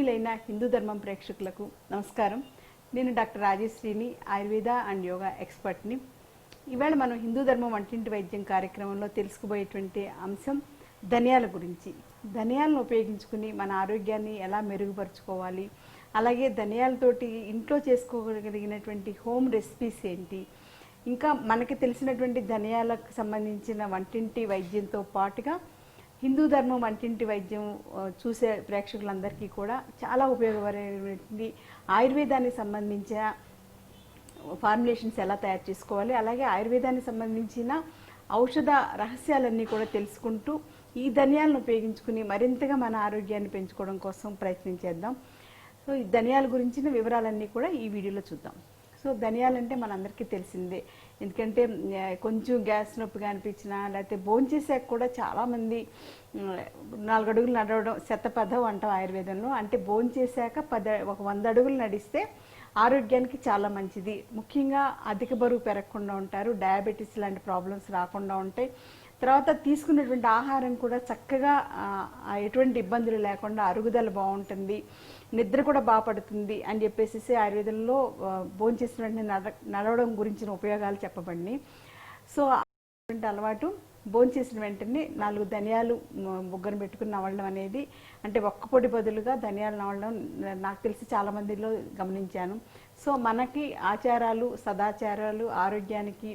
ఆత్మీయులైన హిందూ ధర్మం ప్రేక్షకులకు నమస్కారం. నేను డాక్టర్ రాజేశ్రీని, ఆయుర్వేద అండ్ యోగా ఎక్స్పర్ట్ని. ఇవాళ మనం హిందూ ధర్మం వంటింటి వైద్యం కార్యక్రమంలో తెలుసుకుపోయేటువంటి అంశం ధనియాల గురించి. ధనియాలను ఉపయోగించుకుని మన ఆరోగ్యాన్ని ఎలా మెరుగుపరుచుకోవాలి, అలాగే ధనియాలతోటి ఇంట్లో చేసుకోగలిగినటువంటి హోమ్ రెసిపీస్ ఏంటి, ఇంకా మనకి తెలిసినటువంటి ధనియాలకు సంబంధించిన వంటింటి వైద్యంతో పాటుగా హిందూ ధర్మం వంటింటి వైద్యం చూసే ప్రేక్షకులందరికీ కూడా చాలా ఉపయోగపడేటువంటి ఆయుర్వేదానికి సంబంధించిన ఫార్ములేషన్స్ ఎలా తయారు చేసుకోవాలి, అలాగే ఆయుర్వేదానికి సంబంధించిన ఔషధ రహస్యాలన్నీ కూడా తెలుసుకుంటూ ఈ ధనియాలను ఉపయోగించుకుని మరింతగా మన ఆరోగ్యాన్ని పెంచుకోవడం కోసం ప్రయత్నం చేద్దాం. సో ఈ ధనియాల గురించిన వివరాలన్నీ కూడా ఈ వీడియోలో చూద్దాం. సో ధనియాలంటే మనందరికీ తెలిసిందే, ఎందుకంటే కొంచెం గ్యాస్ నొప్పిగా అనిపించినా లేకపోతే భోంచేసాక కూడా చాలామంది 4 అడుగులు నడవడం శతపథం అంటాం ఆయుర్వేదంలో. అంటే భోంచేసాక 100 అడుగులు నడిస్తే ఆరోగ్యానికి చాలా మంచిది. ముఖ్యంగా అధిక బరువు పెరగకుండా ఉంటారు, డయాబెటీస్ లాంటి ప్రాబ్లమ్స్ రాకుండా ఉంటాయి. తర్వాత తీసుకున్నటువంటి ఆహారం కూడా చక్కగా ఎటువంటి ఇబ్బందులు లేకుండా అరుగుదల బాగుంటుంది, నిద్ర కూడా బాగా పడుతుంది అని చెప్పేసి ఆయుర్వేదంలో భోంచేసిన వెంటనే నడవడం గురించిన ఉపయోగాలు చెప్పబడినాయి. సో అలవాటు భోంచేసిన వెంటనే 4 ధనియాలు బుగ్గన పెట్టుకుని నవలడం అనేది, అంటే ఒక్క పొడి బదులుగా ధనియాలు నవలడం నాకు తెలిసి చాలా మందిలో గమనించాను. సో మనకి ఆచారాలు, సదాచారాలు ఆరోగ్యానికి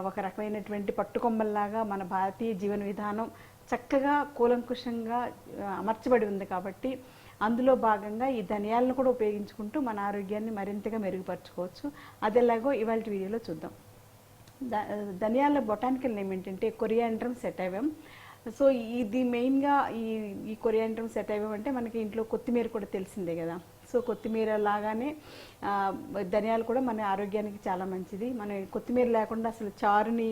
ఒక రకమైనటువంటి పట్టుకొమ్మల్లాగా మన భారతీయ జీవన విధానం చక్కగా కూలంకుషంగా అమర్చబడి ఉంది. కాబట్టి అందులో భాగంగా ఈ ధనియాలను కూడా ఉపయోగించుకుంటూ మన ఆరోగ్యాన్ని మరింతగా మెరుగుపరచుకోవచ్చు. అదేలాగో ఇవాళ వీడియోలో చూద్దాం. ధనియాల బొటానికల్ నేమ్ ఏంటంటే కొరియాండ్రమ్ సెటైవం. సో ఇది మెయిన్గా ఈ కొరియాండ్రమ్ సెటైవం అంటే మనకి ఇంట్లో కొత్తిమీర కూడా తెలిసిందే కదా. సో కొత్తిమీర లాగానే ధనియాలు కూడా మన ఆరోగ్యానికి చాలా మంచిది. మనం కొత్తిమీర లేకుండా అసలు చారుని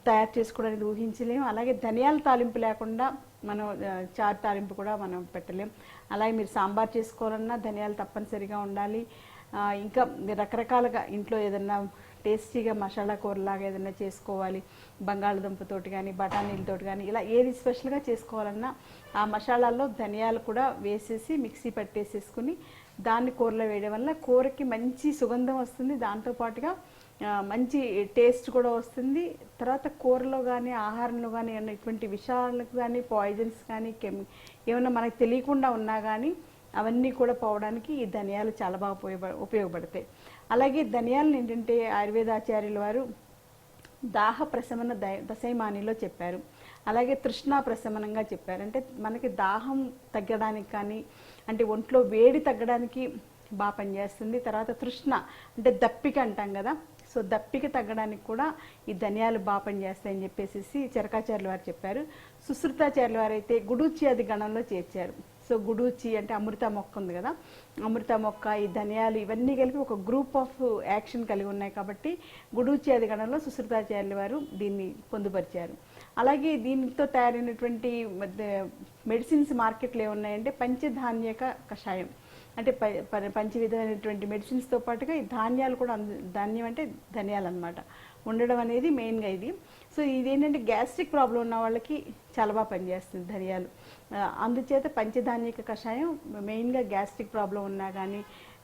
తయారు చేసుకోవడానికి ఊహించలేము. అలాగే ధనియాల తాలింపు లేకుండా మనం చారు తాలింపు కూడా మనం పెట్టలేం. అలాగే మీరు సాంబార్ చేసుకోవాలన్నా ధనియాలు తప్పనిసరిగా ఉండాలి. ఇంకా రకరకాలుగా ఇంట్లో ఏదన్నా టేస్టీగా మసాలా కూరలాగా ఏదైనా చేసుకోవాలి, బంగాళదుంపతోటి కానీ బఠానీలతోటి కానీ ఇలా ఏది స్పెషల్గా చేసుకోవాలన్నా ఆ మసాలాల్లో ధనియాలు కూడా వేసేసి మిక్సీ పట్టేసేసుకుని దాన్ని కూరలో వేయడం వల్ల కూరకి మంచి సుగంధం వస్తుంది, దాంతోపాటుగా మంచి టేస్ట్ కూడా వస్తుంది. తర్వాత కూరలో కానీ ఆహారంలో కానీ ఏమైనా ఇటువంటి విషాలకు కానీ పాయిజన్స్ కానీ ఏమైనా మనకు తెలియకుండా ఉన్నా కానీ అవన్నీ కూడా పోవడానికి ఈ ధనియాలు చాలా బాగా ఉపయోగపడతాయి. అలాగే ధనియాలను ఏంటంటే ఆయుర్వేదాచార్యుల వారు దాహ ప్రశమన దశైమానిలో చెప్పారు, అలాగే తృష్ణా ప్రశమనంగా చెప్పారు. అంటే మనకి దాహం తగ్గడానికి కానీ, అంటే ఒంట్లో వేడి తగ్గడానికి బాగా పనిచేస్తుంది. తర్వాత తృష్ణ అంటే దప్పిక అంటాం కదా, సో దప్పిక తగ్గడానికి కూడా ఈ ధనియాలు బాగా పనిచేస్తాయని చెప్పేసి చరకాచార్యుల వారు చెప్పారు. సుశ్రుతాచార్యుల వారు అయితే గుడూచి అది గణంలో చేర్చారు. సో గుడూచి అంటే అమృత మొక్క ఉంది కదా, అమృత మొక్క, ఈ ధనియాలు ఇవన్నీ కలిపి ఒక గ్రూప్ ఆఫ్ యాక్షన్ కలిగి ఉన్నాయి. కాబట్టి గుడూచి అది గణంలో సుశ్రుతాచార్యుల వారు దీన్ని పొందుపరిచారు. అలాగే దీనితో తయారైనటువంటి మెడిసిన్స్ మార్కెట్లో ఏమున్నాయంటే పంచధాన్యక కషాయం, అంటే పంచవిధమైనటువంటి మెడిసిన్స్తో పాటుగా ఈ ధాన్యాలు కూడా, ధాన్యం అంటే ధనియాలు అనమాట ఉండడం అనేది మెయిన్గా ఇది. సో ఇదేంటంటే గ్యాస్ట్రిక్ ప్రాబ్లం ఉన్న వాళ్ళకి చాలా బాగా పనిచేస్తుంది ధనియాలు. అందుచేత పంచధాన్యక కషాయం మెయిన్గా గ్యాస్ట్రిక్ ప్రాబ్లం ఉన్నా కానీ,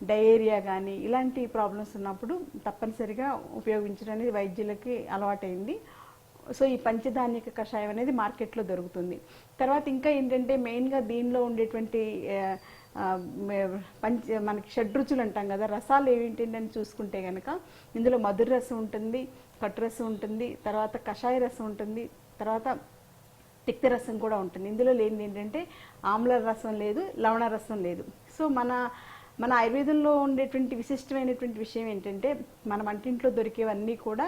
డయేరియా కానీ ఇలాంటి ప్రాబ్లమ్స్ ఉన్నప్పుడు తప్పనిసరిగా ఉపయోగించడం అనేది వైద్యులకి అలవాటైంది. సో ఈ పంచధాన్యక కషాయం అనేది మార్కెట్లో దొరుకుతుంది. తర్వాత ఇంకా ఏంటంటే మెయిన్గా దీనిలో ఉండేటువంటి మనకి షడ్రుచులు అంటాం కదా, రసాలు ఏమిటని చూసుకుంటే కనుక ఇందులో మధుర రసం ఉంటుంది, కట్టు రసం ఉంటుంది, తర్వాత కషాయ రసం ఉంటుంది, తర్వాత తిక్త రసం కూడా ఉంటుంది. ఇందులో లేనిది ఏంటంటే ఆమ్ల రసం లేదు, లవణ రసం లేదు. సో మన ఆయుర్వేదంలో ఉండేటువంటి విశిష్టమైనటువంటి విషయం ఏంటంటే మన వంటింట్లో దొరికేవన్నీ కూడా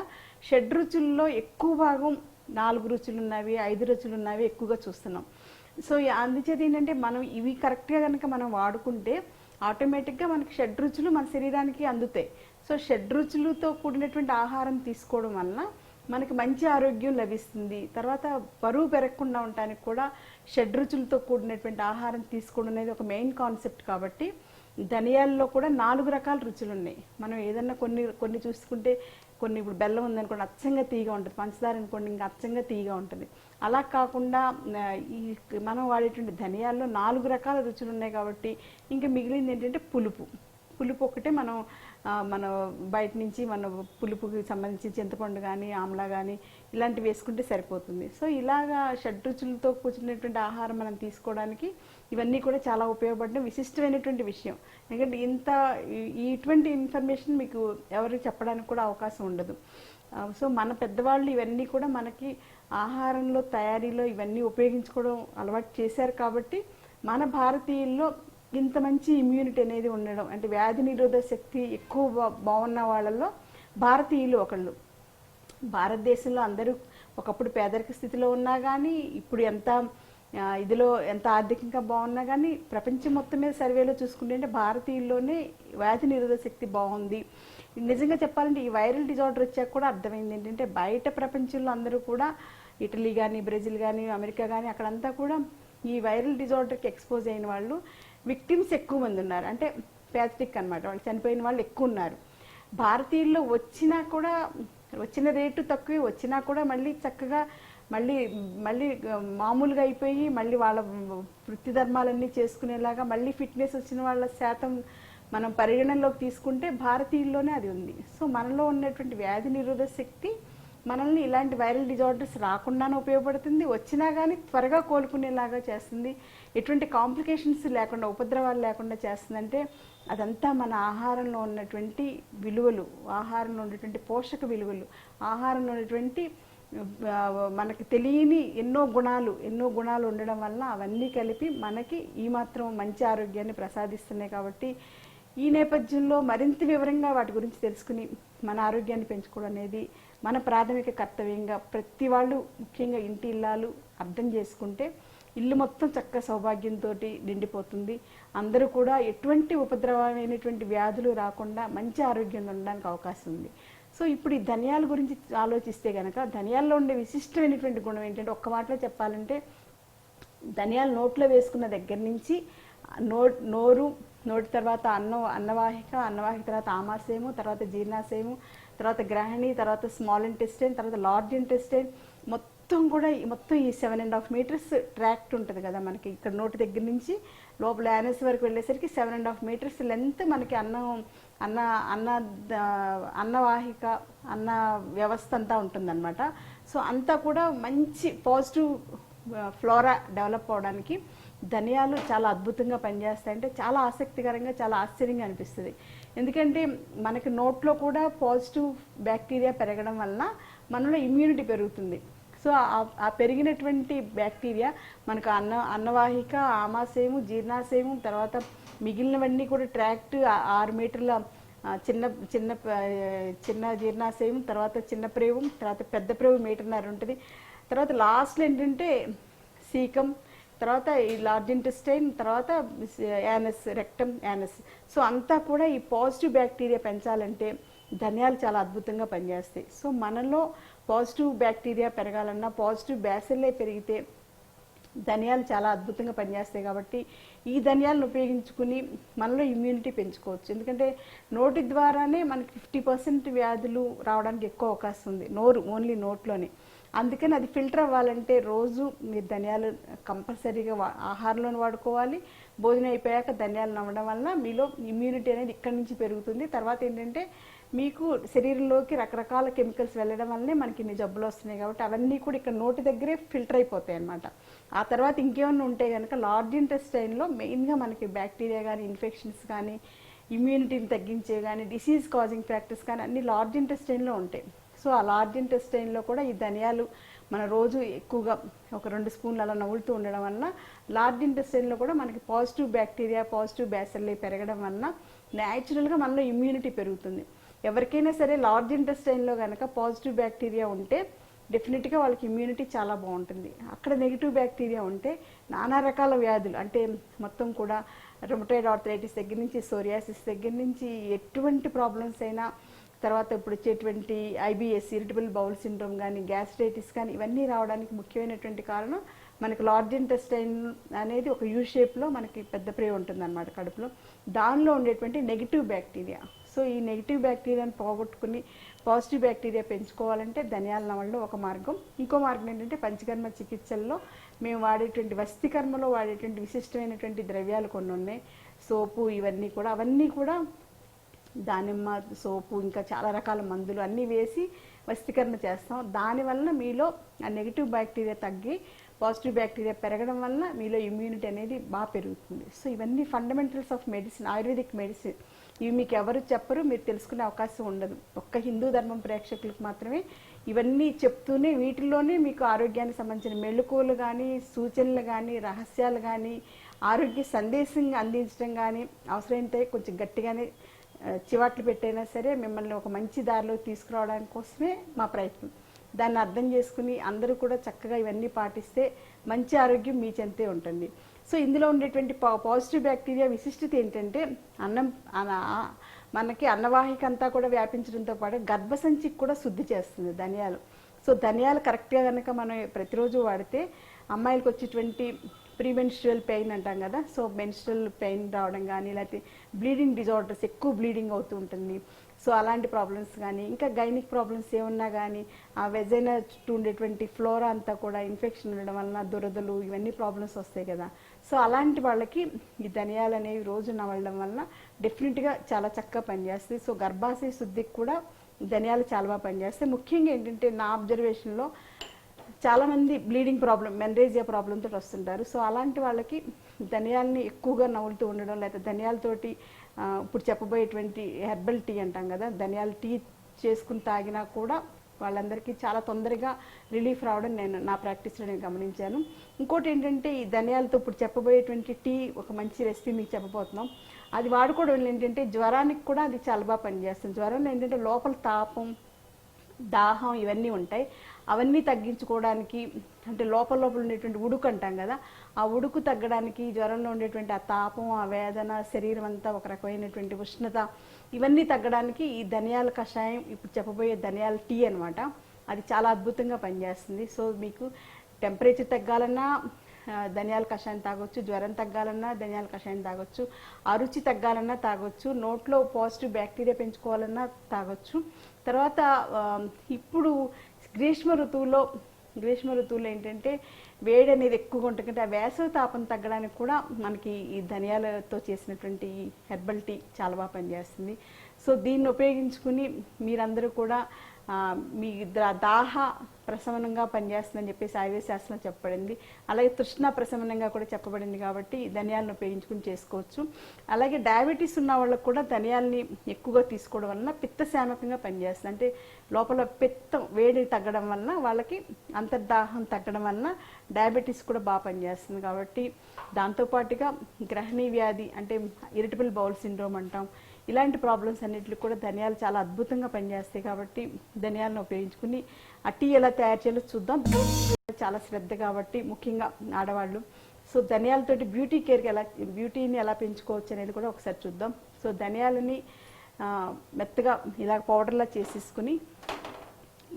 షడ్రుచుల్లో ఎక్కువ భాగం 4 రుచులు ఉన్నవి, 5 రుచులు ఉన్నవి ఎక్కువగా చూస్తున్నాం. సో అందుచేత ఏంటంటే మనం ఇవి కరెక్ట్గా కనుక మనం వాడుకుంటే ఆటోమేటిక్గా మనకి షడ్రుచులు మన శరీరానికి అందుతాయి. సో షడ్రుచులతో కూడినటువంటి ఆహారం తీసుకోవడం వలన మనకి మంచి ఆరోగ్యం లభిస్తుంది. తర్వాత బరువు పెరగకుండా ఉండడానికి కూడా షడ్రుచులతో కూడినటువంటి ఆహారం తీసుకోవడం అనేది ఒక మెయిన్ కాన్సెప్ట్. కాబట్టి ధనియాల్లో కూడా 4 రకాల రుచులు ఉన్నాయి. మనం ఏదన్నా కొన్ని చూసుకుంటే కొన్ని ఇప్పుడు బెల్లం ఉందనుకోండి అచ్చంగా తీయగా ఉంటుంది, పంచదార అనుకోండి ఇంకా అచ్చంగా తీయగా ఉంటుంది. అలా కాకుండా ఈ మనం వాడేటువంటి ధనియాల్లో 4 రకాల రుచులు ఉన్నాయి కాబట్టి ఇంకా మిగిలింది ఏంటంటే పులుపు. పులుపు ఒకటే మన బయట నుంచి మన పులుపుకి సంబంధించి చింతపండు కానీ ఆమ్లా కానీ ఇలాంటివి వేసుకుంటే సరిపోతుంది. సో ఇలాగా షడ్రుచులతో కూర్చున్నటువంటి ఆహారం మనం తీసుకోవడానికి ఇవన్నీ కూడా చాలా ఉపయోగపడడం విశిష్టమైనటువంటి విషయం. ఎందుకంటే ఇటువంటి ఇన్ఫర్మేషన్ మీకు ఎవరికి చెప్పడానికి కూడా అవకాశం ఉండదు. సో మన పెద్దవాళ్ళు ఇవన్నీ కూడా మనకి ఆహారంలో తయారీలో ఇవన్నీ ఉపయోగించుకోవడం అలవాటు చేశారు కాబట్టి మన భారతీయుల్లో ఇంత మంచి ఇమ్యూనిటీ అనేది ఉండడం, అంటే వ్యాధి నిరోధక శక్తి ఎక్కువ బాగున్న వాళ్ళల్లో భారతీయులు ఒకళ్ళు. భారతదేశంలో అందరూ ఒకప్పుడు పేదరిక స్థితిలో ఉన్నా కానీ ఇప్పుడు ఎంత ఆర్థికంగా బాగున్నా కానీ ప్రపంచం మొత్తం మీద సర్వేలో చూసుకుంటే భారతీయుల్లోనే వ్యాధి నిరోధక శక్తి బాగుంది. నిజంగా చెప్పాలంటే ఈ వైరల్ డిజార్డర్ వచ్చాక కూడా అర్థమైంది ఏంటంటే బయట ప్రపంచంలో అందరూ కూడా ఇటలీ కానీ బ్రెజిల్ కానీ అమెరికా కానీ అక్కడంతా కూడా ఈ వైరల్ డిజార్డర్కి ఎక్స్పోజ్ అయిన వాళ్ళు విక్టిమ్స్ ఎక్కువ మంది ఉన్నారు. అంటే ప్యాథటిక్ అనమాట, వాళ్ళు చనిపోయిన వాళ్ళు ఎక్కువ ఉన్నారు. భారతీయుల్లో వచ్చిన రేటు తక్కువే, వచ్చినా కూడా మళ్ళీ చక్కగా మళ్ళీ మామూలుగా అయిపోయి మళ్ళీ వాళ్ళ వృత్తి ధర్మాలన్నీ చేసుకునేలాగా మళ్ళీ ఫిట్నెస్ వచ్చిన వాళ్ళ శాతం మనం పరిగణనలోకి తీసుకుంటే భారతీయుల్లోనే అది ఉంది. సో మనలో ఉన్నటువంటి వ్యాధి నిరోధక శక్తి మనల్ని ఇలాంటి వైరల్ డిజార్డర్స్ రాకుండానే ఉపయోగపడుతుంది, వచ్చినా కానీ త్వరగా కోలుకునేలాగా చేస్తుంది, ఎటువంటి కాంప్లికేషన్స్ లేకుండా ఉపద్రవాలు లేకుండా చేస్తుందంటే అదంతా మన ఆహారంలో ఉన్నటువంటి విలువలు, ఆహారంలో ఉన్నటువంటి పోషక విలువలు, ఆహారంలో ఉన్నటువంటి మనకి తెలియని ఎన్నో గుణాలు ఉండడం వల్ల అవన్నీ కలిపి మనకి ఈ మాత్రం మంచి ఆరోగ్యాన్ని ప్రసాదిస్తున్నాయి. కాబట్టి ఈ నేపథ్యంలో మరింత వివరంగా వాటి గురించి తెలుసుకుని మన ఆరోగ్యాన్ని పెంచుకోవడం అనేది మన ప్రాథమిక కర్తవ్యంగా ప్రతి వాళ్ళు, ముఖ్యంగా ఇంటి ఇల్లాలు అర్థం చేసుకుంటే ఇల్లు మొత్తం చక్కగా సౌభాగ్యంతో నిండిపోతుంది. అందరూ కూడా ఎటువంటి ఉపద్రవమైనటువంటి వ్యాధులు రాకుండా మంచి ఆరోగ్యంగా ఉండడానికి అవకాశం ఉంది. సో ఇప్పుడు ఈ ధనియాల గురించి ఆలోచిస్తే కనుక ధనియాల్లో ఉండే విశిష్టమైనటువంటి గుణం ఏంటంటే ఒక్క మాటలో చెప్పాలంటే ధనియాలు నోట్లో వేసుకున్న దగ్గర నుంచి నోటి తర్వాత అన్నవాహిక తర్వాత ఆమాశయము, తర్వాత జీర్ణాశయము, తర్వాత గ్రహణి, తర్వాత స్మాల్ ఇంటెస్టైన్, తర్వాత లార్జ్ ఇంటెస్టైన్ మొత్తం ఈ 7.5 మీటర్స్ ట్రాక్ట్ ఉంటుంది కదా మనకి. ఇక్కడ నోటి దగ్గర నుంచి లోపల యానస్ వరకు వెళ్ళేసరికి 7.5 మీటర్స్ లెంత్ మనకి అన్నవాహిక అన్న వ్యవస్థ అంతా ఉంటుందన్నమాట. సో అంతా కూడా మంచి పాజిటివ్ ఫ్లోరా డెవలప్ అవడానికి ధనియాలు చాలా అద్భుతంగా పనిచేస్తాయంటే చాలా ఆసక్తికరంగా, చాలా ఆశ్చర్యంగా అనిపిస్తుంది. ఎందుకంటే మనకి నోట్లో కూడా పాజిటివ్ బ్యాక్టీరియా పెరగడం వలన మనలో ఇమ్యూనిటీ పెరుగుతుంది. సో ఆ పెరిగినటువంటి బ్యాక్టీరియా మనకు అన్నవాహిక, ఆమాశయము, జీర్ణాశయము, తర్వాత మిగిలినవన్నీ కూడా ట్రాక్ట్ 6 మీటర్ల చిన్న జీర్ణాశయం, తర్వాత చిన్న ప్రేవు, తర్వాత పెద్ద ప్రేవు 1.5 మీటర్ ఉంటుంది. తర్వాత లాస్ట్లో ఏంటంటే సీకం, తర్వాత ఈ లార్జ్ ఇంటెస్టైన్, తర్వాత యానస్, రెక్టమ్, యానస్. సో అంతా కూడా ఈ పాజిటివ్ బ్యాక్టీరియా పెంచాలంటే ధనియాలు చాలా అద్భుతంగా పనిచేస్తాయి. సో మనలో పాజిటివ్ బ్యాక్టీరియా పెరగాలన్నా, పాజిటివ్ బ్యాసిల్లే పెరిగితే ధనియాలు చాలా అద్భుతంగా పనిచేస్తాయి. కాబట్టి ఈ ధనియాలను ఉపయోగించుకుని మనలో ఇమ్యూనిటీ పెంచుకోవచ్చు. ఎందుకంటే నోటి ద్వారానే మనకి 50% వ్యాధులు రావడానికి ఎక్కువ అవకాశం ఉంది, ఓన్లీ నోట్లోనే. అందుకని అది ఫిల్టర్ అవ్వాలంటే రోజు మీరు ధనియాలు కంపల్సరీగా ఆహారంలోనే వాడుకోవాలి. భోజనం అయిపోయాక ధనియాలు నవ్వడం వల్ల మీలో ఇమ్యూనిటీ అనేది ఇక్కడి నుంచి పెరుగుతుంది. తర్వాత ఏంటంటే మీకు శరీరంలోకి రకరకాల కెమికల్స్ వెళ్ళడం వల్లనే మనకి ఇన్ని జబ్బులు వస్తున్నాయి. కాబట్టి అవన్నీ కూడా ఇక్కడ నోటి దగ్గరే ఫిల్టర్ అయిపోతాయి అన్నమాట. ఆ తర్వాత ఇంకేమన్నా ఉంటే కనుక లార్జ్ ఇంటెస్టైన్లో మెయిన్గా మనకి బ్యాక్టీరియా కానీ, ఇన్ఫెక్షన్స్ కానీ, ఇమ్యూనిటీని తగ్గించే కానీ, డిసీజ్ కాజింగ్ ఫ్యాక్టర్స్ కానీ అన్ని లార్జ్ ఇంటెస్టైన్లో ఉంటాయి. సో ఆ లార్జ్ ఇంటెస్టైన్లో కూడా ఈ ధనియాలు మన రోజు ఎక్కువగా ఒక 2 స్పూన్లు అలా నవ్వులుతూ ఉండడం వలన లార్జ్ ఇంటెస్టైన్లో కూడా మనకి పాజిటివ్ బ్యాక్టీరియా, పాజిటివ్ బ్యాసిల్లే పెరగడం వలన న్యాచురల్గా మనలో ఇమ్యూనిటీ పెరుగుతుంది. ఎవరికైనా సరే లార్జ్ ఇంటెస్టైన్లో కనుక పాజిటివ్ బ్యాక్టీరియా ఉంటే డెఫినెట్గా వాళ్ళకి ఇమ్యూనిటీ చాలా బాగుంటుంది. అక్కడ నెగిటివ్ బ్యాక్టీరియా ఉంటే నానా రకాల వ్యాధులు, అంటే మొత్తం కూడా రుమటాయిడ్ ఆర్థరైటిస్ దగ్గర నుంచి, సోరియాసిస్ దగ్గర నుంచి ఎటువంటి ప్రాబ్లమ్స్ అయినా, తర్వాత ఇప్పుడు వచ్చేటువంటి ఐబిఎస్, ఇరిటబుల్ బౌల్ సిండ్రోమ్ కానీ, గ్యాస్ట్రైటిస్ కానీ ఇవన్నీ రావడానికి ముఖ్యమైనటువంటి కారణం మనకి లార్జ్ ఇంటెస్టైన్ అనేది ఒక యూ షేప్లో మనకి పెద్ద ప్రే ఉంటుందన్నమాట కడుపులో. దానిలో ఉండేటువంటి నెగిటివ్ బ్యాక్టీరియా. సో ఈ నెగిటివ్ బ్యాక్టీరియాని పోగొట్టుకుని పాజిటివ్ బ్యాక్టీరియా పెంచుకోవాలంటే ధనియాల నవళ్ళు ఒక మార్గం. ఇంకో మార్గం ఏంటంటే పంచకర్మ చికిత్సల్లో మేము వాడేటువంటి వస్తీకర్మలో వాడేటువంటి విశిష్టమైనటువంటి ద్రవ్యాలు కొన్ని ఉన్నాయి. సోపు ఇవన్నీ కూడా, అవన్నీ కూడా దానిమ్మ సోపు ఇంకా చాలా రకాల మందులు అన్నీ వేసి వస్తీకరణ చేస్తాం. దానివల్ల మీలో ఆ నెగిటివ్ బ్యాక్టీరియా తగ్గి పాజిటివ్ బ్యాక్టీరియా పెరగడం వల్ల మీలో ఇమ్యూనిటీ అనేది బాగా పెరుగుతుంది. సో ఇవన్నీ fundamentals of medicine, ayurvedic medicine. ఇవి మీకు ఎవరు చెప్పరు, మీరు తెలుసుకునే అవకాశం ఉండదు. ఒక్క హిందూ ధర్మం ప్రేక్షకులకు మాత్రమే ఇవన్నీ చెప్తూనే వీటిల్లోనే మీకు ఆరోగ్యానికి సంబంధించిన మెళుకువలు కానీ, సూచనలు కానీ, రహస్యాలు కానీ, ఆరోగ్య సందేశంగా అందించడం కానీ, అవసరమైతే కొంచెం గట్టిగానే చివాట్లు పెట్టైనా సరే మిమ్మల్ని ఒక మంచి దారిలో తీసుకురావడానికి కోసమే మా ప్రయత్నం. దాన్ని అర్థం చేసుకుని అందరూ కూడా చక్కగా ఇవన్నీ పాటిస్తే మంచి ఆరోగ్యం మీ చెంతే ఉంటుంది. సో ఇందులో ఉండేటువంటి పాజిటివ్ బ్యాక్టీరియా విశిష్టత ఏంటంటే మనకి అన్నవాహిక అంతా కూడా వ్యాపించడంతో పాటు గర్భసంచికి కూడా శుద్ధి చేస్తుంది ధనియాలు. సో ధనియాలు కరెక్ట్గా కనుక మనం ప్రతిరోజు వాడితే అమ్మాయిలకు వచ్చేటువంటి ప్రీమెన్స్ట్రువల్ పెయిన్ అంటాం కదా, సో మెన్స్ట్రువల్ పెయిన్ రావడం కానీ, లేకపోతే బ్లీడింగ్ డిజార్డర్స్, ఎక్కువ బ్లీడింగ్ అవుతూ ఉంటుంది. సో అలాంటి ప్రాబ్లమ్స్ కానీ, ఇంకా గైనిక్ ప్రాబ్లమ్స్ ఏమన్నా కానీ, ఆ వెజైనా చుట్టూ ఉండేటువంటి ఫ్లోరా అంతా కూడా ఇన్ఫెక్షన్ ఉండడం వలన దురదలు ఇవన్నీ ప్రాబ్లమ్స్ వస్తాయి కదా. సో అలాంటి వాళ్ళకి ఈ ధనియాలు అనేవి రోజు నవలడం వలన డెఫినెట్గా చాలా చక్కగా పనిచేస్తాయి. సో గర్భాశయ శుద్ధికి కూడా ధనియాలు చాలా బాగా పనిచేస్తాయి. ముఖ్యంగా ఏంటంటే నా అబ్జర్వేషన్లో చాలామంది బ్లీడింగ్ ప్రాబ్లం, మెనరేజియా ప్రాబ్లంతో వస్తుంటారు. సో అలాంటి వాళ్ళకి ధనియాలని ఎక్కువగా నవ్వులుతూ ఉండడం, లేకపోతే ధనియాలతోటి ఇప్పుడు చెప్పబోయేటువంటి హెర్బల్ టీ అంటాం కదా, ధనియాల టీ చేసుకుని తాగినా కూడా వాళ్ళందరికీ చాలా తొందరగా రిలీఫ్ రావడం నా ప్రాక్టీస్లో నేను గమనించాను. ఇంకోటి ఏంటంటే ఈ ధనియాలతో ఇప్పుడు చెప్పబోయేటువంటి టీ ఒక మంచి రెసిపీ మీకు చెప్పబోతున్నాం. అది వాడుకోవడం వల్ల ఏంటంటే జ్వరానికి కూడా అది చాలా బాగా పనిచేస్తుంది. జ్వరంలో ఏంటంటే లోపల తాపం, దాహం ఇవన్నీ ఉంటాయి. అవన్నీ తగ్గించుకోవడానికి, అంటే లోపల ఉండేటువంటి ఉడుకు అంటాం కదా, ఆ ఉడుకు తగ్గడానికి, జ్వరంలో ఉండేటువంటి ఆ తాపం, ఆ వేదన, శరీరం అంతా ఒక రకమైనటువంటి ఉష్ణత, ఇవన్నీ తగ్గడానికి ఈ ధనియాల కషాయం, ఇప్పుడు చెప్పబోయే ధనియాల టీ అనమాట, అది చాలా అద్భుతంగా పనిచేస్తుంది. సో మీకు టెంపరేచర్ తగ్గాలన్నా ధనియాల కషాయం తాగొచ్చు, జ్వరం తగ్గాలన్నా ధనియాల కషాయం తాగొచ్చు, అరుచి తగ్గాలన్నా తాగొచ్చు, నోట్లో పాజిటివ్ బ్యాక్టీరియా పెంచుకోవాలన్నా తాగొచ్చు. తర్వాత ఇప్పుడు గ్రీష్మ ఋతువులో ఏంటంటే వేడి అనేది ఎక్కువగా ఉంటుంది. ఆ వేసవి తాపం తగ్గడానికి కూడా మనకి ఈ ధనియాలతో చేసినటువంటి హెర్బల్ టీ చాలా బాగా పనిచేస్తుంది. సో దీన్ని ఉపయోగించుకుని మీరందరూ కూడా మీ దాహ ప్రశమనంగా పనిచేస్తుందని చెప్పేసి ఆయుర్వేద శాస్త్రంలో చెప్పబడింది. అలాగే తృష్ణ ప్రశమనంగా కూడా చెప్పబడింది. కాబట్టి ధనియాలను ఉపయోగించుకుని చేసుకోవచ్చు. అలాగే డయాబెటీస్ ఉన్న వాళ్ళకు కూడా ధనియాలని ఎక్కువగా తీసుకోవడం వలన పిత్తశామకంగా పనిచేస్తుంది. అంటే లోపల పిత్తం వేడి తగ్గడం వలన వాళ్ళకి అంతర్దాహం తగ్గడం వలన డయాబెటీస్ కూడా బాగా పనిచేస్తుంది. కాబట్టి దాంతోపాటుగా గ్రహణీ వ్యాధి, అంటే ఇరిటబుల్ బౌల్ సిండ్రోమ్ అంటాం, ఇలాంటి ప్రాబ్లమ్స్ అన్నిటికి కూడా ధనియాలు చాలా అద్భుతంగా పనిచేస్తాయి. కాబట్టి ధనియాలను ఉపయోగించుకుని ఆ టీ ఎలా తయారు చేయాలో చూద్దాం. చాలా శ్రద్ధ కాబట్టి ముఖ్యంగా ఆడవాళ్ళు. సో ధనియాలతోటి బ్యూటీని ఎలా పెంచుకోవచ్చు అనేది కూడా ఒకసారి చూద్దాం. సో ధనియాలని మెత్తగా ఇలా పౌడర్లా చేసేసుకుని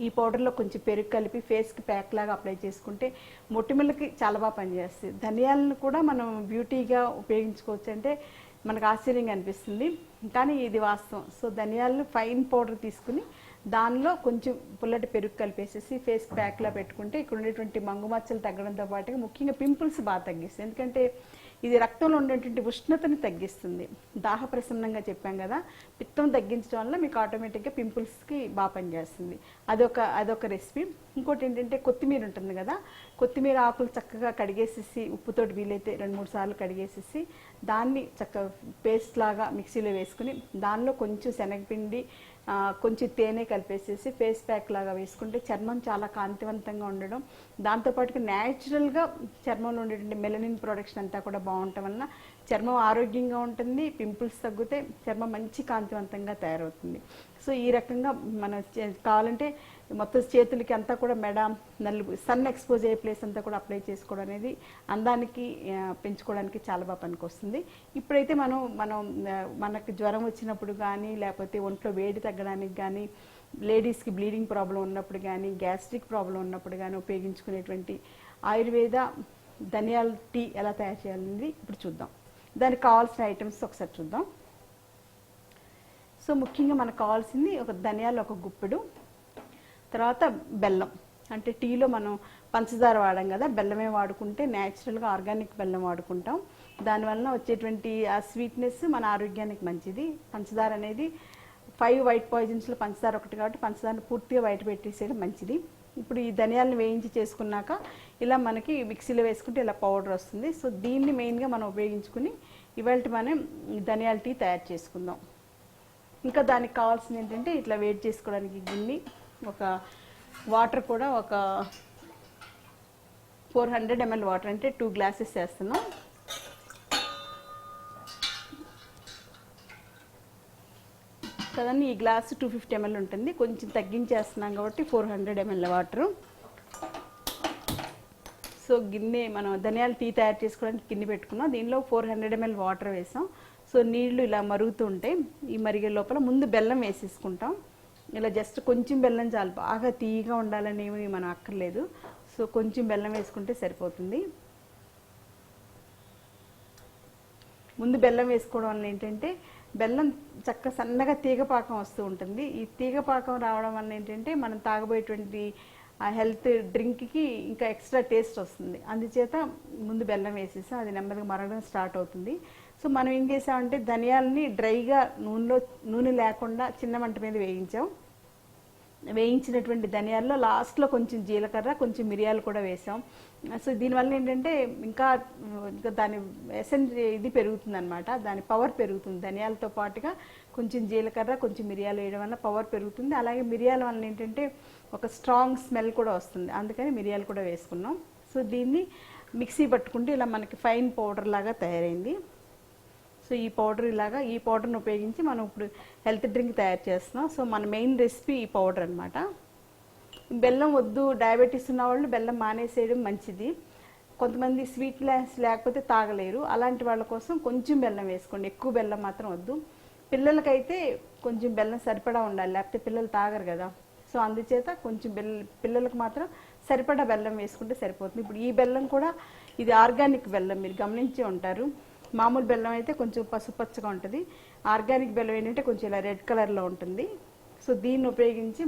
ఈ పౌడర్లో కొంచెం పెరుగు కలిపి ఫేస్కి ప్యాక్ లాగా అప్లై చేసుకుంటే మొటిమలకి చాలా బాగా పనిచేస్తుంది. ధనియాలను కూడా మనం బ్యూటీగా ఉపయోగించుకోవచ్చు అంటే మనకు ఆశ్చర్యంగా అనిపిస్తుంది, కానీ ఇది వాస్తవం. సో ధనియాలను ఫైన్ పౌడర్ తీసుకుని దానిలో కొంచెం పుల్లటి పెరుగు కలిపేసేసి ఫేస్ ప్యాక్లా పెట్టుకుంటే ఇక్కడ ఉండేటువంటి మంగుమచ్చలు తగ్గడంతో పాటుగా ముఖ్యంగా పింపుల్స్ బాగా తగ్గిస్తుంది. ఎందుకంటే ఇది రక్తంలో ఉండేటువంటి ఉష్ణతని తగ్గిస్తుంది. దాహ ప్రసన్నంగా చెప్పాం కదా, పిత్తం తగ్గించడం వల్ల మీకు ఆటోమేటిక్గా పింపుల్స్కి బాగా పనిచేస్తుంది. అదొక రెసిపీ. ఇంకోటి ఏంటంటే కొత్తిమీర ఉంటుంది కదా, కొత్తిమీర ఆకులు చక్కగా కడిగేసేసి ఉప్పుతోటి వీలైతే 2-3 సార్లు కడిగేసేసి దాన్ని చక్కగా పేస్ట్ లాగా మిక్సీలో వేసుకుని దానిలో కొంచెం శనగపిండి, కొంచెం తేనె కలిపేసేసి ఫేస్ ప్యాక్ లాగా వేసుకుంటే చర్మం చాలా కాంతివంతంగా ఉండడం, దాంతోపాటుగా న్యాచురల్గా చర్మంలో ఉండేటువంటి మెలనిన్ ప్రొడక్షన్ అంతా కూడా బాగుండటం వలన చర్మం ఆరోగ్యంగా ఉంటుంది, పింపుల్స్ తగ్గితే చర్మం మంచి కాంతివంతంగా తయారవుతుంది. సో ఈ రకంగా మనం కావాలంటే మొత్తం చేతులకి అంతా కూడా మెడ, నలుగు, సన్ ఎక్స్పోజ్ అయ్యే ప్లేస్ అంతా కూడా అప్లై చేసుకోవడం అనేది అందానికి పెంచుకోవడానికి చాలా బాగా పనికొస్తుంది. ఇప్పుడైతే మనకి జ్వరం వచ్చినప్పుడు కానీ, లేకపోతే ఒంట్లో వేడి తగ్గడానికి కానీ, లేడీస్కి బ్లీడింగ్ ప్రాబ్లం ఉన్నప్పుడు కానీ, గ్యాస్ట్రిక్ ప్రాబ్లం ఉన్నప్పుడు కానీ ఉపయోగించుకునేటువంటి ఆయుర్వేద ధనియాల టీ ఎలా తయారు చేయాలనేది ఇప్పుడు చూద్దాం. దానికి కావాల్సిన ఐటమ్స్ ఒకసారి చూద్దాం. సో సో ముఖ్యంగా మనకు కావాల్సింది ఒక ధనియాలు ఒక గుప్పెడు, తర్వాత బెల్లం. అంటే టీలో మనం పంచదార వాడాం కదా, బెల్లమే వాడుకుంటే న్యాచురల్గా ఆర్గానిక్ బెల్లం వాడుకుంటాం. దానివల్ల వచ్చేటువంటి ఆ స్వీట్నెస్ మన ఆరోగ్యానికి మంచిది. పంచదార అనేది 5 వైట్ పాయిజన్స్లో పంచదార ఒకటి కాబట్టి పంచదారను పూర్తిగా బయట పెట్టేసేయడం మంచిది. ఇప్పుడు ఈ ధనియాలను వేయించి చేసుకున్నాక ఇలా మనకి మిక్సీలో వేసుకుంటే ఇలా పౌడర్ వస్తుంది. సో దీన్ని మెయిన్గా మనం ఉపయోగించుకుని ఇవాళ మనం ధనియాల టీ తయారు చేసుకుందాం. ఇంకా దానికి కావాల్సింది ఏంటంటే ఇట్లా వేడి చేసుకోవడానికి గిన్నె, ఒక వాటర్ కూడా ఒక 400 ml వాటర్, అంటే 2 గ్లాసెస్ వేస్తున్నాం. కదండి, ఈ గ్లాసు 250 ml ఉంటుంది, కొంచెం తగ్గించేస్తున్నాం కాబట్టి 400 ml వాటరు. సో గిన్నె మనం ధనియాల టీ తయారు చేసుకోవడానికి గిన్నె పెట్టుకున్నాం, దీనిలో 400 ml వాటర్ వేసాం. సో నీళ్లు ఇలా మరుగుతూ ఉంటాయి. ఈ మరిగే లోపల ముందు బెల్లం వేసేసుకుంటాం. ఇలా జస్ట్ కొంచెం బెల్లం చాలు, బాగా తీయగా ఉండాలని ఏమి మనం అక్కర్లేదు. సో కొంచెం బెల్లం వేసుకుంటే సరిపోతుంది. ముందు బెల్లం వేసుకోవడం వల్ల ఏంటంటే బెల్లం చక్క సన్నగా తీగపాకం వస్తూ ఉంటుంది. ఈ తీగపాకం రావడం వల్ల ఏంటంటే మనం తాగబోయేటువంటి ఆ హెల్త్ డ్రింక్కి ఇంకా ఎక్స్ట్రా టేస్ట్ వస్తుంది. అందుచేత ముందు బెల్లం వేసేసాం, అది నెమ్మదిగా మరగడం స్టార్ట్ అవుతుంది. సో మనం ఏం చేసామంటే ధనియాలని డ్రైగా నూనె లేకుండా చిన్న మంట మీద వేయించాం. వేయించినటువంటి ధనియాల్లో లాస్ట్లో కొంచెం జీలకర్ర, కొంచెం మిరియాలు కూడా వేసాం. సో దీనివల్ల ఏంటంటే ఇంకా దాని ఎసెన్స్ ఇది పెరుగుతుంది అనమాట, దాని పవర్ పెరుగుతుంది. ధనియాలతో పాటుగా కొంచెం జీలకర్ర, కొంచెం మిరియాలు వేయడం వల్ల పవర్ పెరుగుతుంది. అలాగే మిరియాల వల్ల ఏంటంటే ఒక స్ట్రాంగ్ స్మెల్ కూడా వస్తుంది, అందుకని మిరియాలు కూడా వేసుకున్నాం. సో దీన్ని మిక్సీ పట్టుకుంటే ఇలా మనకి ఫైన్ పౌడర్ లాగా తయారైంది. సో ఈ పౌడర్ ఇలాగా, ఈ పౌడర్ని ఉపయోగించి మనం ఇప్పుడు హెల్త్ డ్రింక్ తయారు చేస్తున్నాం. సో మన మెయిన్ రెసిపీ ఈ పౌడర్ అనమాట. బెల్లం వద్దు, డయాబెటీస్ ఉన్న వాళ్ళు బెల్లం మానేసేయడం మంచిది. కొంతమంది స్వీట్నెస్ లేకపోతే తాగలేరు, అలాంటి వాళ్ళ కోసం కొంచెం బెల్లం వేసుకోండి, ఎక్కువ బెల్లం మాత్రం వద్దు. పిల్లలకైతే కొంచెం బెల్లం సరిపడా ఉండాలి, లేకపోతే పిల్లలు తాగరు కదా. సో అందుచేత కొంచెం పిల్లలకు మాత్రం సరిపడా బెల్లం వేసుకుంటే సరిపోతుంది. ఇప్పుడు ఈ బెల్లం కూడా ఇది ఆర్గానిక్ బెల్లం, మీరు గమనించి ఉంటారు. మామూలు బెల్లం అయితే కొంచెం పసుపచ్చగా ఉంటుంది, ఆర్గానిక్ బెల్లం ఏంటంటే కొంచెం ఇలా రెడ్ కలర్లో ఉంటుంది. సో దీన్ని ఉపయోగించి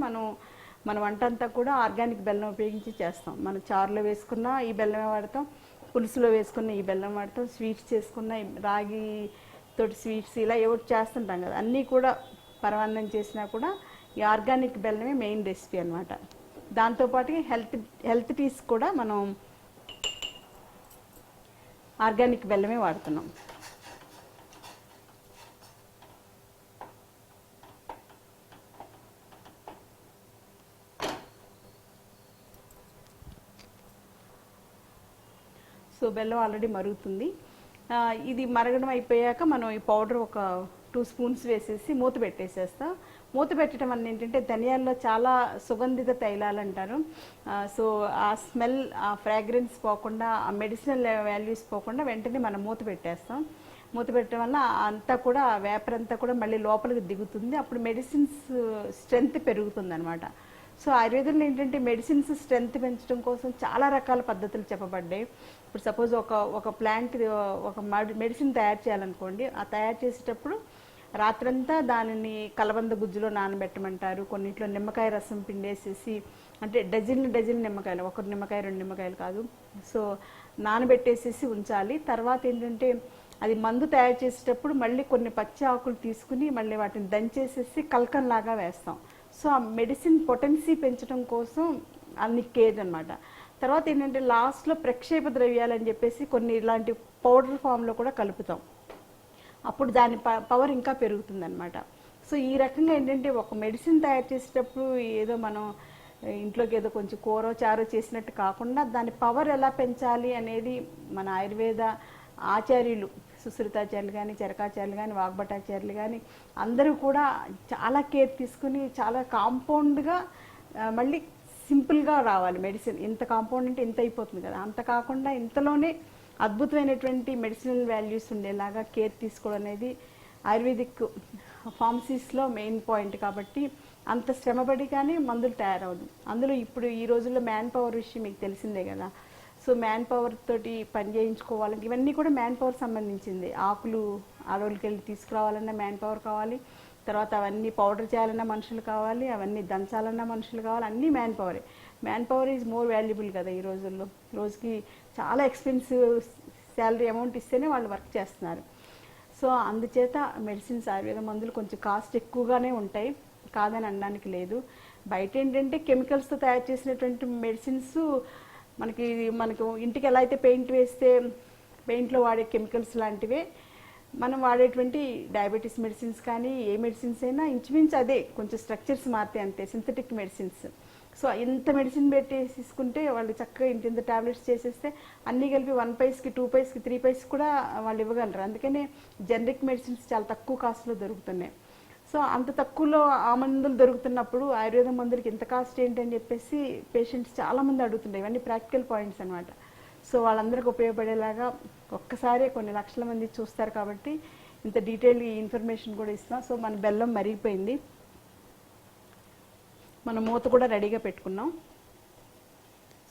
మన వంట అంతా కూడా ఆర్గానిక్ బెల్లం ఉపయోగించి చేస్తాం. మనం చారులో వేసుకున్న ఈ బెల్లమే వాడతాం, పులుసులో వేసుకున్న ఈ బెల్లం వాడతాం, స్వీట్స్ చేసుకున్న రాగి తోటి స్వీట్స్ ఇలా ఎవరు చేస్తుంటాం కదా, అన్నీ కూడా పరమాన్నం చేసినా కూడా ఈ ఆర్గానిక్ బెల్లమే మెయిన్ రెసిపీ అనమాట. దాంతోపాటు హెల్త్ టీస్ కూడా మనం ఆర్గానిక్ బెల్లమే వాడుతున్నాం. సో బెల్లం ఆల్రెడీ మరుగుతుంది. ఇది మరగడం అయిపోయాక మనం ఈ పౌడర్ ఒక 2 స్పూన్స్ వేసేసి మూత పెట్టేసేస్తాం. మూత పెట్టడం వల్ల ఏంటంటే ధనియాల్లో చాలా సుగంధిత తైలాలు అంటారు. సో ఆ స్మెల్, ఆ ఫ్రాగ్రెన్స్ పోకుండా, ఆ మెడిసినల్ వాల్యూస్ పోకుండా వెంటనే మనం మూత పెట్టేస్తాం. మూత పెట్టడం వల్ల అంతా కూడా వేపర్ అంతా కూడా మళ్ళీ లోపలికి దిగుతుంది. అప్పుడు మెడిసిన్స్ స్ట్రెంగ్త్ పెరుగుతుంది అనమాట. సో ఆయుర్వేదంలో ఏంటంటే మెడిసిన్స్ స్ట్రెంగ్త్ పెంచడం కోసం చాలా రకాల పద్ధతులు చెప్పబడ్డాయి. ఇప్పుడు సపోజ్ ఒక ప్లాంట్ ఒక మెడిసిన్ తయారు చేయాలనుకోండి, ఆ తయారు చేసేటప్పుడు రాత్రంతా దానిని కలబంద గుజ్జులో నానబెట్టమంటారు. కొన్నిట్లో నిమ్మకాయ రసం పిండేసేసి, అంటే డజన్ నిమ్మకాయలు, 1 నిమ్మకాయ 2 నిమ్మకాయలు కాదు, సో నానబెట్టేసేసి ఉంచాలి. తర్వాత ఏంటంటే అది మందు తయారు చేసేటప్పుడు మళ్ళీ కొన్ని పచ్చి ఆకులు తీసుకుని మళ్ళీ వాటిని దంచేసేసి కల్కంలాగా వేస్తాం. సో ఆ మెడిసిన్ పొటెన్సీ పెంచడం కోసం అన్ని కేర్ అనమాట. తర్వాత ఏంటంటే లాస్ట్లో ప్రక్షేప ద్రవ్యాలు అని చెప్పేసి కొన్ని ఇలాంటి పౌడర్ ఫామ్లో కూడా కలుపుతాం, అప్పుడు దాని పవర్ ఇంకా పెరుగుతుంది అనమాట. సో ఈ రకంగా ఏంటంటే ఒక మెడిసిన్ తయారు చేసేటప్పుడు ఏదో మనం ఇంట్లోకి ఏదో కొంచెం కూర చారో చేసినట్టు కాకుండా దాని పవర్ ఎలా పెంచాలి అనేది మన ఆయుర్వేద ఆచార్యులు, సుశ్రుతాచార్యులు కానీ, చరకాచార్యులు కానీ, వాగ్భటాచార్యులు కానీ అందరూ కూడా చాలా కేర్ తీసుకుని చాలా కాంపౌండ్గా మళ్ళీ సింపుల్గా రావాలి మెడిసిన్. ఇంత కాంపౌండ్ అంటే ఇంత అయిపోతుంది కదా, అంత కాకుండా ఇంతలోనే అద్భుతమైనటువంటి మెడిసినల్ వాల్యూస్ ఉండేలాగా కేర్ తీసుకోవడం అనేది ఆయుర్వేదిక్ ఫార్మసీస్లో మెయిన్ పాయింట్. కాబట్టి అంత శ్రమపడి కానీ మందులు తయారవదు. అందులో ఇప్పుడు ఈ రోజుల్లో మ్యాన్ పవర్ విషయం మీకు తెలిసిందే కదా. సో మ్యాన్ పవర్ తోటి పని చేయించుకోవాలంటే ఇవన్నీ కూడా మ్యాన్ పవర్ సంబంధించింది. ఆకులు అడవులకి వెళ్ళి తీసుకురావాలన్నా మ్యాన్ పవర్ కావాలి, తర్వాత అవన్నీ పౌడర్ చేయాలన్నా మనుషులు కావాలి, అవన్నీ దంచాలన్నా మనుషులు కావాలి, అన్నీ man power is more valuable కదా ఈ రోజుల్లో. రోజుకి చాలా ఎక్స్పెన్సివ్ శాలరీ అమౌంట్ ఇస్తేనే వాళ్ళు వర్క్ చేస్తున్నారు. సో అందుచేత మెడిసిన్స్, ఆయుర్వేద మందులు కొంచెం కాస్ట్ ఎక్కువగానే ఉంటాయి, కాదని అనడానికి లేదు. బయట ఏంటంటే కెమికల్స్తో తయారు చేసినటువంటి మెడిసిన్స్ మనకు ఇంటికి ఎలా అయితే పెయింట్ వేస్తే పెయింట్లో వాడే కెమికల్స్ లాంటివే మనం వాడేటువంటి డయాబెటీస్ మెడిసిన్స్ కానీ ఏ మెడిసిన్స్ అయినా ఇంచుమించు అదే, కొంచెం స్ట్రక్చర్స్ మారితే అంతే, సింథటిక్ మెడిసిన్స్. సో ఇంత మెడిసిన్ పెట్టి తీసుకుంటే వాళ్ళు చక్కగా ఇంత టాబ్లెట్స్ చేసేస్తే అన్నీ కలిపి 1 పైస్కి 2 పైస్కి 3 పైస్ కూడా వాళ్ళు ఇవ్వగలరు. అందుకనే జనరిక్ మెడిసిన్స్ చాలా తక్కువ కాస్ట్లో దొరుకుతున్నాయి. సో అంత తక్కువలో ఆ మందులు దొరుకుతున్నప్పుడు ఆయుర్వేద మందులకి ఇంత కాస్ట్ ఏంటని చెప్పేసి పేషెంట్స్ చాలామంది అడుగుతుంటారు. ఇవన్నీ ప్రాక్టికల్ పాయింట్స్ అనమాట. సో వాళ్ళందరికీ ఉపయోగపడేలాగా ఒక్కసారి కొన్ని లక్షల మంది చూస్తారు కాబట్టి ఇంత డీటెయిల్ ఇన్ఫర్మేషన్ కూడా ఇస్తాం. సో మన బెల్లం మరిగిపోయింది, మన మూత కూడా రెడీగా పెట్టుకున్నాం.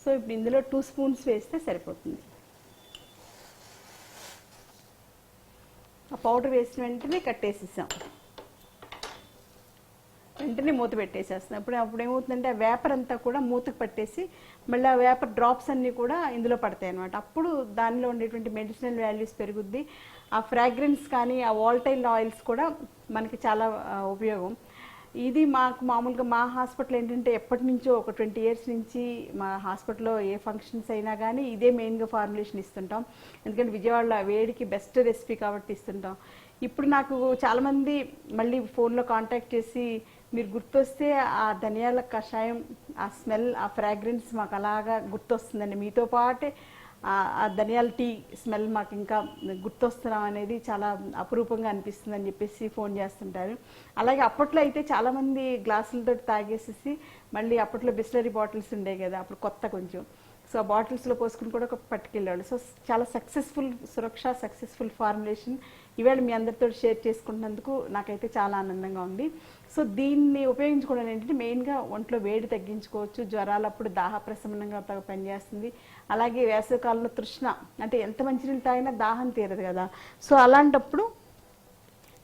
సో ఇప్పుడు ఇందులో 2 స్పూన్స్ వేస్తే సరిపోతుంది. ఆ పౌడర్ వేసిన వెంటనే కట్టేసేసాం, వెంటనే మూత పెట్టేసేస్తాం. అప్పుడు ఏమవుతుందంటే ఆ వేపర్ అంతా కూడా మూతకు పట్టేసి మళ్ళీ ఆ వేపర్ డ్రాప్స్ అన్నీ కూడా ఇందులో పడతాయి అన్నమాట. అప్పుడు దానిలో ఉండేటువంటి మెడిసినల్ వాల్యూస్ పెరుగుద్ది. ఆ ఫ్రాగ్రెన్స్ కానీ ఆ వాల్టైల్ ఆయిల్స్ కూడా మనకి చాలా ఉపయోగం. ఇది మామూలుగా మా హాస్పిటల్ ఏంటంటే ఎప్పటి నుంచో ఒక 20 years నుంచి మా హాస్పిటల్లో ఏ ఫంక్షన్స్ అయినా కానీ ఇదే మెయిన్గా ఫార్ములేషన్ ఇస్తుంటాం. ఎందుకంటే విజయవాడలో వేడికి బెస్ట్ రెసిపీ కాబట్టి ఇస్తుంటాం. ఇప్పుడు నాకు చాలామంది మళ్ళీ ఫోన్లో కాంటాక్ట్ చేసి మీరు గుర్తొస్తే ఆ ధనియాల కషాయం, ఆ స్మెల్, ఆ ఫ్రాగ్రెన్స్ మాకు అలాగా గుర్తొస్తుందండి, మీతో పాటే ఆ ధనియాల టీ స్మెల్ మాకు ఇంకా గుర్తొస్తున్నాం అనేది చాలా అపురూపంగా అనిపిస్తుంది అని చెప్పేసి ఫోన్ చేస్తుంటారు. అలాగే అప్పట్లో అయితే చాలామంది గ్లాసులతో తాగేసేసి మళ్ళీ అప్పట్లో బిస్లరీ బాటిల్స్ ఉండేవి కదా, అప్పుడు కొత్త కొంచెం. సో ఆ బాటిల్స్లో పోసుకుని కూడా పట్టుకెళ్ళేవాళ్ళు. సో చాలా సక్సెస్ఫుల్ ఫార్ములేషన్ ఈవేళ మీ అందరితో షేర్ చేసుకుంటున్నందుకు నాకైతే చాలా ఆనందంగా ఉంది. సో దీన్ని ఉపయోగించుకోవడం ఏంటంటే మెయిన్గా ఒంట్లో వేడి తగ్గించుకోవచ్చు, జ్వరాలప్పుడు దాహ ప్రశమనంగా పనిచేస్తుంది. అలాగే వేసవికాలంలో తృష్ణ, అంటే ఎంత మంచినీళ్ళు తాగినా దాహం తీరదు కదా. సో అలాంటప్పుడు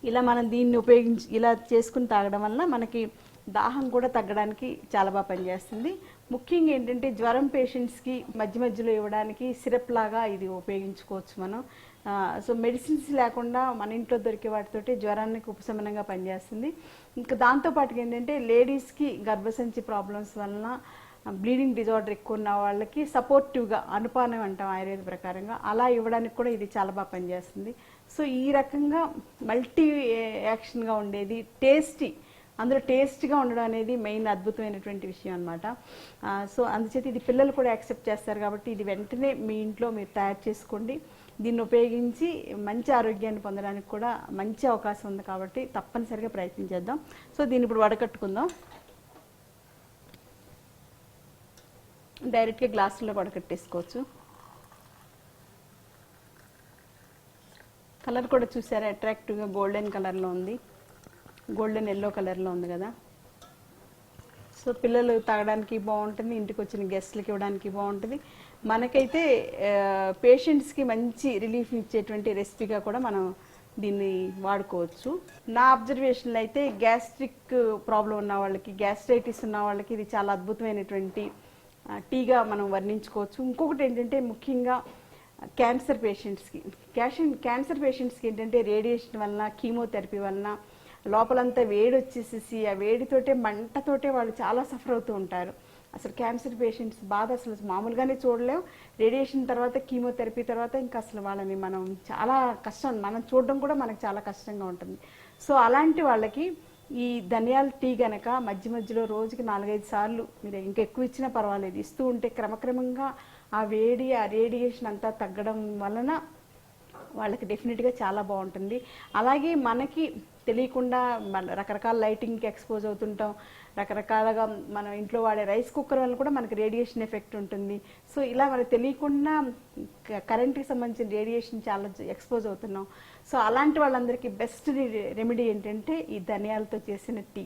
ఇలా మనం దీన్ని ఇలా చేసుకుని తాగడం వల్ల మనకి దాహం కూడా తగ్గడానికి చాలా బాగా పనిచేస్తుంది. ముఖ్యంగా ఏంటంటే జ్వరం పేషెంట్స్కి మధ్యలో ఇవ్వడానికి సిరప్ లాగా ఇది ఉపయోగించుకోవచ్చు మనం. సో మెడిసిన్స్ లేకుండా మన ఇంట్లో దొరికే వాటితోటి జ్వరానికి ఉపశమనంగా పనిచేస్తుంది. ఇంకా దాంతోపాటుగా ఏంటంటే లేడీస్కి గర్భసంచి ప్రాబ్లమ్స్ వలన బ్లీడింగ్ డిజార్డర్ ఎక్కువ ఉన్న వాళ్ళకి సపోర్టివ్గా, అనుపానం అంటాం ఆయుర్వేద ప్రకారంగా, అలా ఇవ్వడానికి కూడా ఇది చాలా బాగా పనిచేస్తుంది. సో ఈ రకంగా మల్టీ యాక్షన్గా ఉండేది, అందులో టేస్ట్గా ఉండడం అనేది మెయిన్ అద్భుతమైనటువంటి విషయం అనమాట. సో అందుచేత ఇది పిల్లలు కూడా యాక్సెప్ట్ చేస్తారు కాబట్టి ఇది వెంటనే మీ ఇంట్లో మీరు తయారు చేసుకోండి. దీన్ని ఉపయోగించి మంచి ఆరోగ్యాన్ని పొందడానికి కూడా మంచి అవకాశం ఉంది కాబట్టి తప్పనిసరిగా ప్రయత్నించేద్దాం. సో దీన్ని ఇప్పుడు వడకట్టుకుందాం. డైరెక్ట్గా గ్లాసులో వడకట్టేసుకోవచ్చు. కలర్ కూడా చూసారా, అట్రాక్టివ్గా గోల్డెన్ కలర్లో ఉంది, గోల్డెన్ ఎల్లో కలర్లో ఉంది కదా. సో పిల్లలు తాగడానికి బాగుంటుంది, ఇంటికి వచ్చిన గెస్ట్లకి ఇవ్వడానికి బాగుంటుంది. మనకైతే పేషెంట్స్కి మంచి రిలీఫ్ ఇచ్చేటువంటి రెసిపీగా కూడా మనం దీన్ని వాడుకోవచ్చు. నా అబ్జర్వేషన్లో అయితే గ్యాస్ట్రిక్ ప్రాబ్లం ఉన్న వాళ్ళకి, గ్యాస్ట్రైటిస్ ఉన్న వాళ్ళకి ఇది చాలా అద్భుతమైనటువంటి టీగా మనం వర్ణించుకోవచ్చు. ఇంకొకటి ఏంటంటే ముఖ్యంగా క్యాన్సర్ పేషెంట్స్కి ఏంటంటే రేడియేషన్ వలన, కీమోథెరపీ వలన లోపలంతా వేడి వచ్చేసేసి ఆ వేడితోటే మంటతోటే వాళ్ళు చాలా సఫర్ అవుతూ ఉంటారు. అసలు క్యాన్సర్ పేషెంట్స్ బాధ అసలు మామూలుగానే చూడలేం. రేడియేషన్ తర్వాత, కీమోథెరపీ తర్వాత ఇంకా అసలు వాళ్ళని మనం చాలా కష్టం, మనం చూడడం కూడా మనకు చాలా కష్టంగా ఉంటుంది. సో అలాంటి వాళ్ళకి ఈ ధనియాల టీ గనక మధ్యలో రోజుకి 4-5 సార్లు మీరు ఇంకా ఎక్కువ ఇచ్చినా పర్వాలేదు ఇస్తూ ఉంటే క్రమక్రమంగా ఆ వేడి, ఆ రేడియేషన్ అంతా తగ్గడం వలన వాళ్ళకి డెఫినెట్గా చాలా బాగుంటుంది. అలాగే మనకి తెలియకుండా రకరకాల లైటింగ్కి ఎక్స్పోజ్ అవుతుంటాం, రకరకాలుగా మనం ఇంట్లో వాడే రైస్ కుక్కర్ వల్ల కూడా మనకి రేడియేషన్ ఎఫెక్ట్ ఉంటుంది. సో ఇలా మనకు తెలియకుండా కరెంట్కి సంబంధించిన రేడియేషన్ చాలా ఎక్స్పోజ్ అవుతున్నాం. సో అలాంటి వాళ్ళందరికీ బెస్ట్ రెమెడీ ఏంటంటే ఈ ధనియాలతో చేసిన టీ.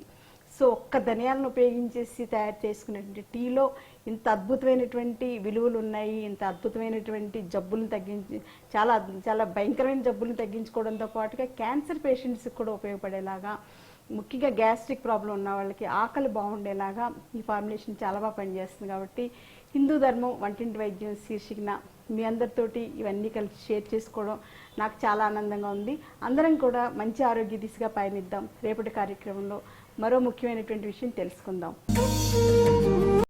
సో ఒక్క ధనియాలను ఉపయోగించేసి తయారు చేసుకునేటువంటి టీలో ఇంత అద్భుతమైనటువంటి విలువలు ఉన్నాయి, ఇంత అద్భుతమైనటువంటి జబ్బులను తగ్గించి చాలా భయంకరమైన జబ్బులను తగ్గించుకోవడంతో పాటుగా క్యాన్సర్ పేషెంట్స్కి కూడా ఉపయోగపడేలాగా ముఖ్యంగా గ్యాస్ట్రిక్ ప్రాబ్లం ఉన్న వాళ్ళకి ఆకలి బాగుండేలాగా ఈ ఫార్ములేషన్ చాలా బాగా పనిచేస్తుంది. కాబట్టి హిందూ ధర్మం వంటింటి వైద్యం శీర్షికన మీ అందరితోటి ఇవన్నీ కలిసి షేర్ చేసుకోవడం నాకు చాలా ఆనందంగా ఉంది. అందరం కూడా మంచి ఆరోగ్య దిశగా పయనిద్దాం. రేపటి కార్యక్రమంలో మరో ముఖ్యమైనటువంటి విషయం తెలుసుకుందాం.